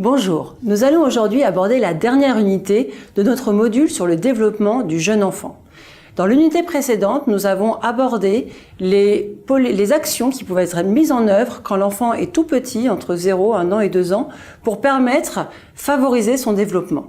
Bonjour, nous allons aujourd'hui aborder la dernière unité de notre module sur le développement du jeune enfant. Dans l'unité précédente, nous avons abordé les actions qui pouvaient être mises en œuvre quand l'enfant est tout petit, entre 0, 1 an et 2 ans, pour favoriser son développement.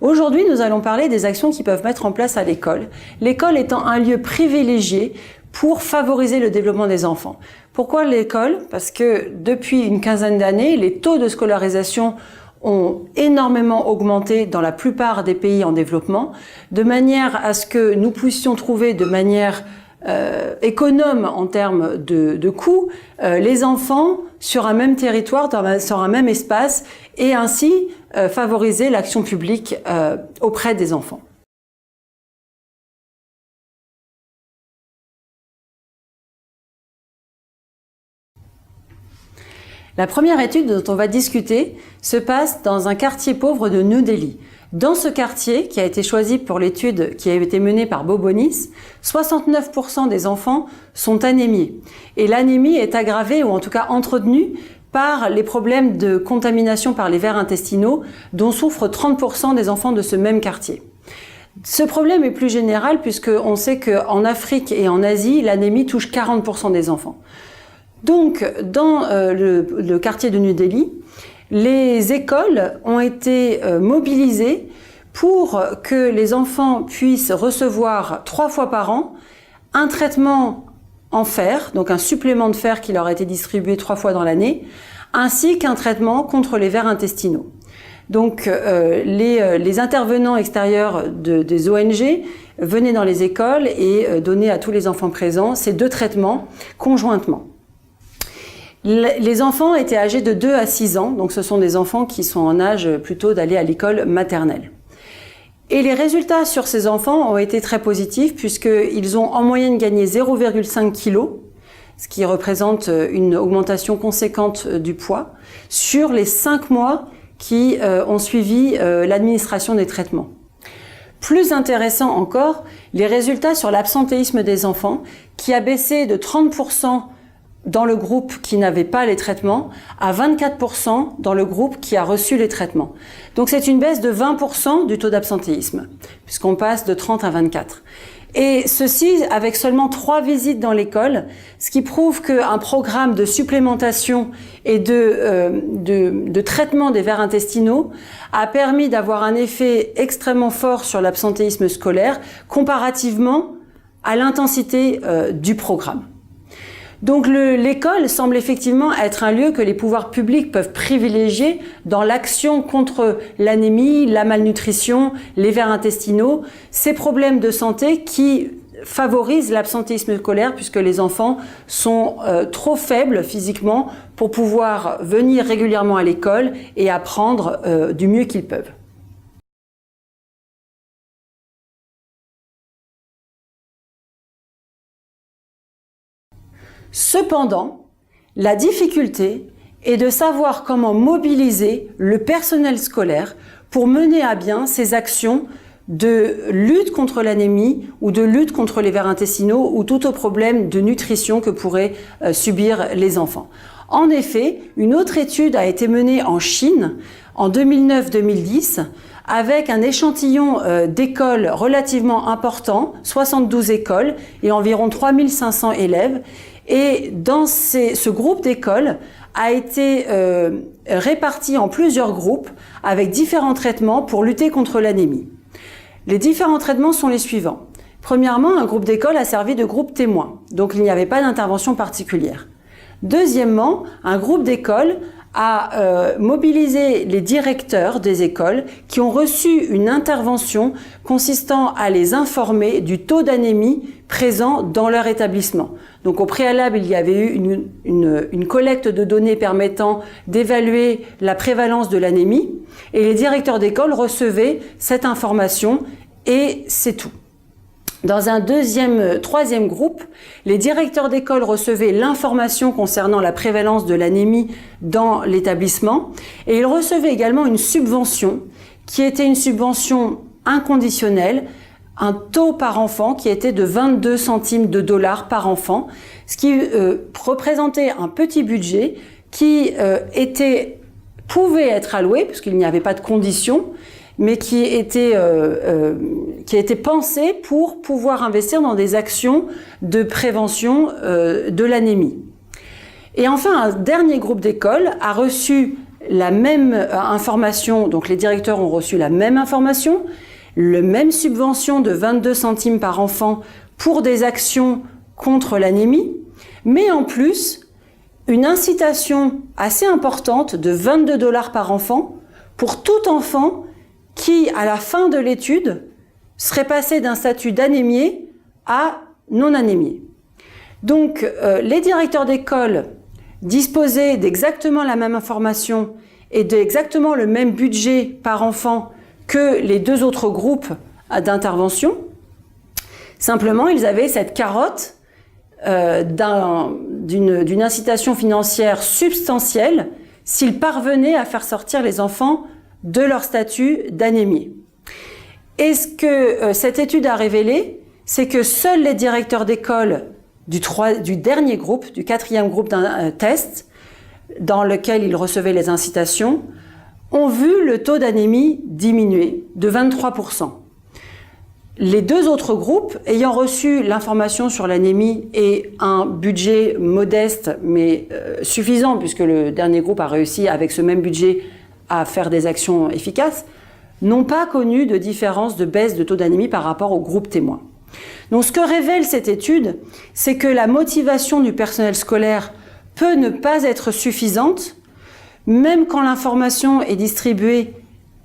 Aujourd'hui, nous allons parler des actions qui peuvent mettre en place à l'école. L'école étant un lieu privilégié pour favoriser le développement des enfants. Pourquoi l'école? Parce que depuis une quinzaine d'années, les taux de scolarisation ont énormément augmenté dans la plupart des pays en développement, de manière à ce que nous puissions trouver de manière économe en termes de coûts, les enfants sur un même territoire, sur un même espace, et ainsi favoriser l'action publique auprès des enfants. La première étude dont on va discuter se passe dans un quartier pauvre de New Delhi. Dans ce quartier, qui a été choisi pour l'étude qui a été menée par Bobonis, 69% des enfants sont anémiés. Et l'anémie est aggravée, ou en tout cas entretenue, par les problèmes de contamination par les vers intestinaux, dont souffrent 30% des enfants de ce même quartier. Ce problème est plus général puisqu'on sait qu'en Afrique et en Asie, l'anémie touche 40% des enfants. Donc, dans le quartier de New Delhi, les écoles ont été mobilisées pour que les enfants puissent recevoir 3 fois par an un traitement en fer, donc un supplément de fer qui leur a été distribué 3 fois dans l'année, ainsi qu'un traitement contre les vers intestinaux. Donc, les intervenants extérieurs des ONG venaient dans les écoles et donnaient à tous les enfants présents ces 2 traitements conjointement. Les enfants étaient âgés de 2 à 6 ans, donc ce sont des enfants qui sont en âge plutôt d'aller à l'école maternelle. Et les résultats sur ces enfants ont été très positifs puisqu'ils ont en moyenne gagné 0,5 kg, ce qui représente une augmentation conséquente du poids, sur les 5 mois qui ont suivi l'administration des traitements. Plus intéressant encore, les résultats sur l'absentéisme des enfants qui a baissé de 30% dans le groupe qui n'avait pas les traitements, à 24% dans le groupe qui a reçu les traitements. Donc c'est une baisse de 20% du taux d'absentéisme, puisqu'on passe de 30 à 24. Et ceci avec seulement 3 visites dans l'école, ce qui prouve qu'un programme de supplémentation et de traitement des vers intestinaux a permis d'avoir un effet extrêmement fort sur l'absentéisme scolaire, comparativement à l'intensité du programme. Donc l'école semble effectivement être un lieu que les pouvoirs publics peuvent privilégier dans l'action contre l'anémie, la malnutrition, les vers intestinaux, ces problèmes de santé qui favorisent l'absentéisme scolaire puisque les enfants sont trop faibles physiquement pour pouvoir venir régulièrement à l'école et apprendre du mieux qu'ils peuvent. Cependant, la difficulté est de savoir comment mobiliser le personnel scolaire pour mener à bien ces actions de lutte contre l'anémie ou de lutte contre les vers intestinaux ou tout autre problème de nutrition que pourraient subir les enfants. En effet, une autre étude a été menée en Chine en 2009-2010 avec un échantillon d'écoles relativement important, 72 écoles et environ 3500 élèves. Et dans ce groupe d'écoles a été réparti en plusieurs groupes avec différents traitements pour lutter contre l'anémie. Les différents traitements sont les suivants. Premièrement, un groupe d'école a servi de groupe témoin, donc il n'y avait pas d'intervention particulière. Deuxièmement, un groupe d'école a mobilisé les directeurs des écoles qui ont reçu une intervention consistant à les informer du taux d'anémie présent dans leur établissement. Donc au préalable, il y avait eu une collecte de données permettant d'évaluer la prévalence de l'anémie et les directeurs d'école recevaient cette information et c'est tout. Dans un troisième groupe, les directeurs d'école recevaient l'information concernant la prévalence de l'anémie dans l'établissement et ils recevaient également une subvention qui était une subvention inconditionnelle, un taux par enfant qui était de 22 centimes de dollars par enfant, ce qui représentait un petit budget qui était pouvait être alloué, puisqu'il n'y avait pas de conditions, mais qui était pensé pour pouvoir investir dans des actions de prévention de l'anémie. Et enfin, un dernier groupe d'écoles a reçu la même information, donc les directeurs ont reçu la même information, la même subvention de 22 centimes par enfant pour des actions contre l'anémie, mais en plus, une incitation assez importante de 22 $ par enfant pour tout enfant qui, à la fin de l'étude, serait passé d'un statut d'anémié à non-anémié. Donc, les directeurs d'école disposaient d'exactement la même information et d'exactement le même budget par enfant que les deux autres groupes d'intervention. Simplement, ils avaient cette carotte d'une incitation financière substantielle s'ils parvenaient à faire sortir les enfants de leur statut d'anémie. Et ce que cette étude a révélé, c'est que seuls les directeurs d'école du dernier groupe, du 4e groupe d'un test, dans lequel ils recevaient les incitations, ont vu le taux d'anémie diminuer de 23%. Les deux autres groupes, ayant reçu l'information sur l'anémie et un budget modeste mais suffisant, puisque le dernier groupe a réussi avec ce même budget à faire des actions efficaces, n'ont pas connu de différence de baisse de taux d'anémie par rapport au groupe témoin. Donc ce que révèle cette étude, c'est que la motivation du personnel scolaire peut ne pas être suffisante, même quand l'information est distribuée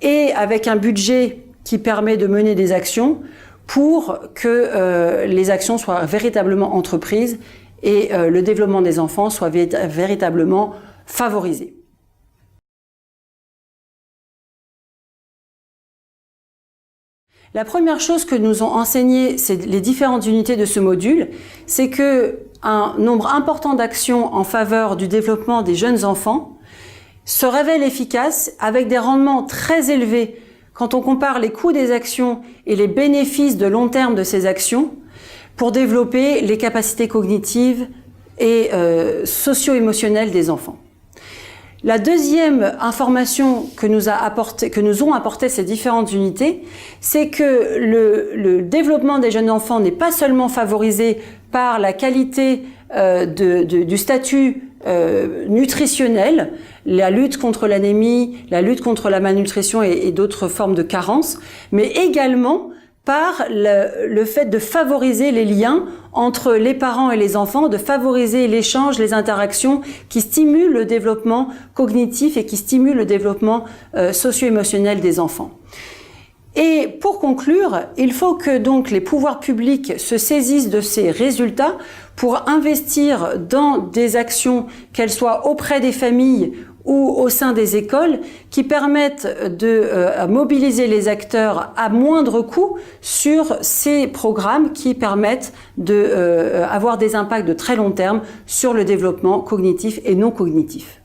et avec un budget qui permet de mener des actions pour que les actions soient véritablement entreprises et le développement des enfants soit véritablement favorisé. La première chose que nous ont enseigné les différentes unités de ce module, c'est qu'un nombre important d'actions en faveur du développement des jeunes enfants se révèlent efficaces avec des rendements très élevés quand on compare les coûts des actions et les bénéfices de long terme de ces actions pour développer les capacités cognitives et socio-émotionnelles des enfants. La deuxième information que nous ont apporté ces différentes unités, c'est que le développement des jeunes enfants n'est pas seulement favorisé par la qualité du statut nutritionnel, la lutte contre l'anémie, la lutte contre la malnutrition et d'autres formes de carences, mais également par le fait de favoriser les liens entre les parents et les enfants, de favoriser l'échange, les interactions qui stimulent le développement cognitif et qui stimulent le développement socio-émotionnel des enfants. Et pour conclure, il faut que donc les pouvoirs publics se saisissent de ces résultats pour investir dans des actions, qu'elles soient auprès des familles ou au sein des écoles, qui permettent de mobiliser les acteurs à moindre coût sur ces programmes qui permettent d'avoir des impacts de très long terme sur le développement cognitif et non cognitif.